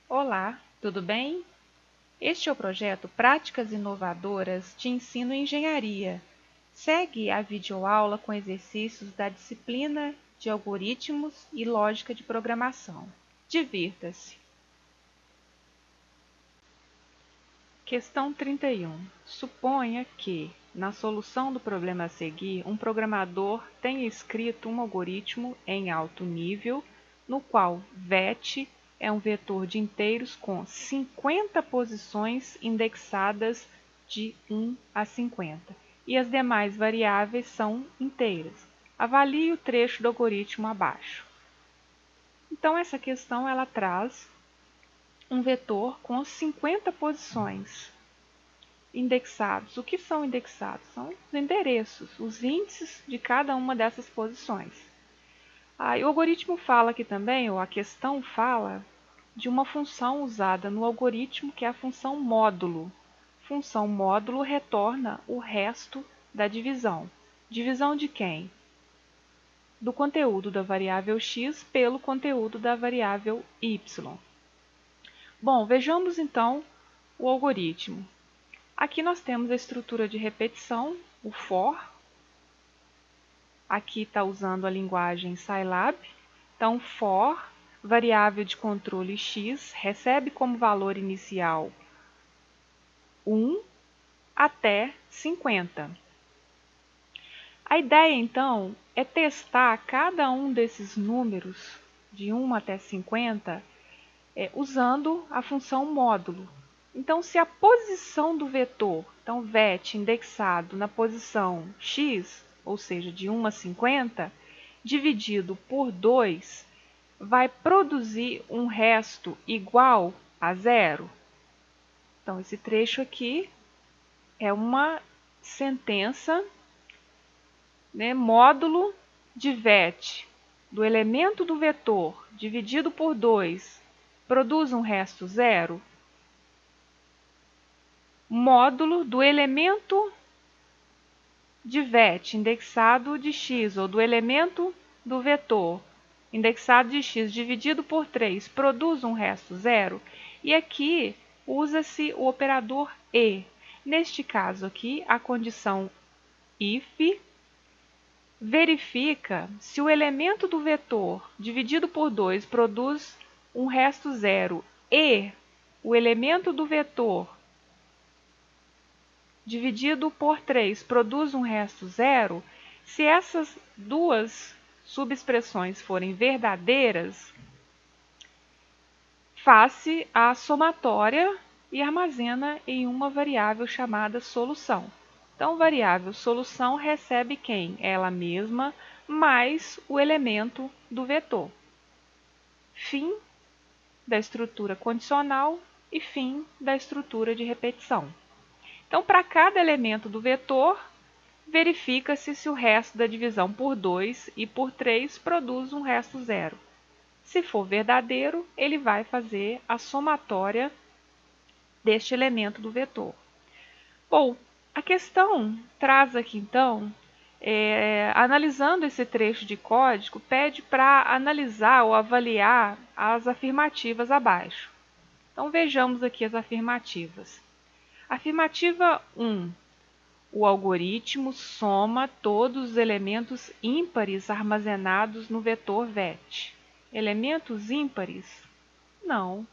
Olá, tudo bem? Este é o projeto Práticas Inovadoras de Ensino em Engenharia. Segue a videoaula com exercícios da disciplina de Algoritmos e Lógica de Programação. Divirta-se! Questão 31. Suponha que, na solução do problema a seguir, um programador tenha escrito um algoritmo em alto nível, no qual VET é um vetor de inteiros com 50 posições indexadas de 1 a 50, e as demais variáveis são inteiras. Avalie o trecho do algoritmo abaixo. Então, essa questão ela traz um vetor com 50 posições indexados. O que são indexados? São os endereços, os índices de cada uma dessas posições. O algoritmo fala aqui também, ou a questão fala, de uma função usada no algoritmo que é a função módulo. Função módulo retorna o resto da divisão. Divisão de quem? Do conteúdo da variável x pelo conteúdo da variável y. Bom, vejamos então o algoritmo. Aqui nós temos a estrutura de repetição, o for. Aqui está usando a linguagem Scilab. Então, for, variável de controle x, recebe como valor inicial 1 até 50. A ideia, então, é testar cada um desses números, de 1 até 50, usando a função módulo. Então, se a posição do vetor, então VET indexado na posição x, ou seja, de 1 a 50, dividido por 2, vai produzir um resto igual a zero. Então, esse trecho aqui é uma sentença, módulo de VET do elemento do vetor dividido por 2 produz um resto zero. Módulo do elemento de VET indexado de x, ou do elemento do vetor indexado de x dividido por 3 produz um resto zero. E aqui usa-se o operador e. Neste caso aqui, a condição if verifica se o elemento do vetor dividido por 2 produz um resto zero e o elemento do vetor dividido por 3 produz um resto zero. Se essas duas subexpressões forem verdadeiras, faz-se a somatória e armazena em uma variável chamada solução. Então, variável solução recebe quem? Ela mesma mais o elemento do vetor. Fim da estrutura condicional e fim da estrutura de repetição. Então, para cada elemento do vetor, verifica-se se o resto da divisão por 2 e por 3 produz um resto zero. Se for verdadeiro, ele vai fazer a somatória deste elemento do vetor. Bom, a questão traz aqui, então, analisando esse trecho de código, pede para analisar ou avaliar as afirmativas abaixo. Então, vejamos aqui as afirmativas. Afirmativa 1. O algoritmo soma todos os elementos ímpares armazenados no vetor VET. Elementos ímpares? Não.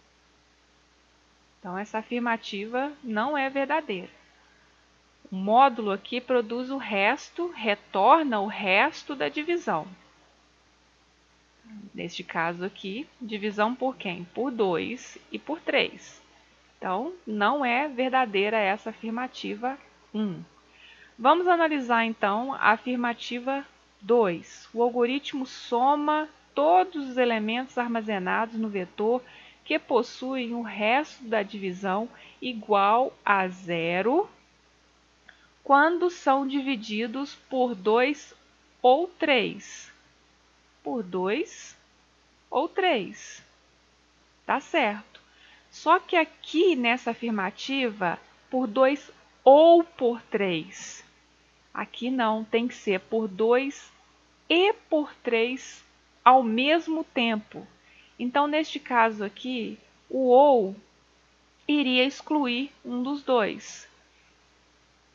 Então, essa afirmativa não é verdadeira. O módulo aqui produz o resto, retorna o resto da divisão. Neste caso aqui, divisão por quem? Por 2 e por 3. Então, não é verdadeira essa afirmativa 1. Vamos analisar, então, a afirmativa 2. O algoritmo soma todos os elementos armazenados no vetor que possuem o resto da divisão igual a zero quando são divididos por 2 ou 3. Por 2 ou 3. Tá certo. Só que aqui nessa afirmativa, por 2 ou por 3. Aqui não, tem que ser por 2 e por 3 ao mesmo tempo. Então, neste caso aqui, o ou iria excluir um dos dois.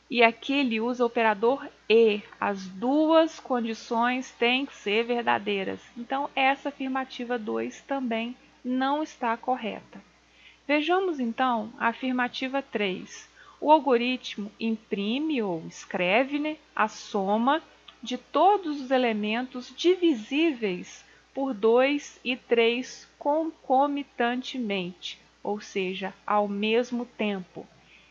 E aqui ele usa o operador e. As duas condições têm que ser verdadeiras. Então, essa afirmativa 2 também não está correta. Vejamos então a afirmativa 3. O algoritmo imprime ou escreve, né, a soma de todos os elementos divisíveis por 2 e 3 concomitantemente, ou seja, ao mesmo tempo.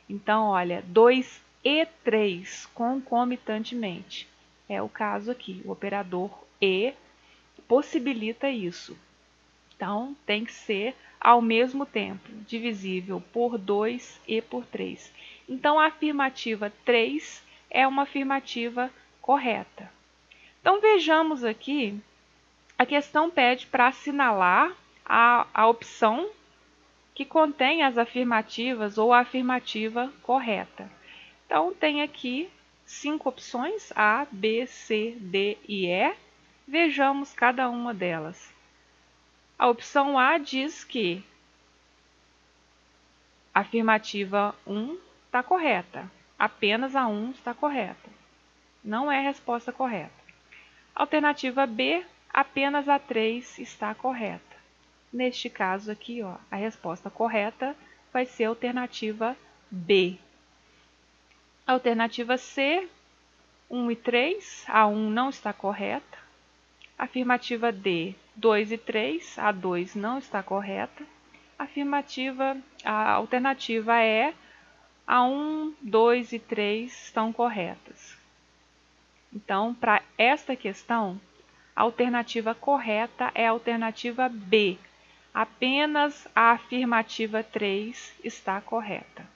Então, olha, 2 e 3 concomitantemente. É o caso aqui, o operador e possibilita isso. Então, tem que ser ao mesmo tempo, divisível por 2 e por 3. Então, a afirmativa 3 é uma afirmativa correta. Então, vejamos aqui, a questão pede para assinalar a opção que contém as afirmativas ou a afirmativa correta. Então, tem aqui 5 opções, A, B, C, D e E. Vejamos cada uma delas. A opção A diz que a afirmativa 1 está correta. Apenas a 1 está correta. Não é a resposta correta. Alternativa B, apenas a 3 está correta. Neste caso aqui, ó, a resposta correta vai ser a alternativa B. Alternativa C, 1 e 3, a 1 não está correta. Afirmativa D, 2 e 3, a 2 não está correta. A alternativa E, a 1, 2 e 3 estão corretas. Então, para esta questão, a alternativa correta é a alternativa B. Apenas a afirmativa 3 está correta.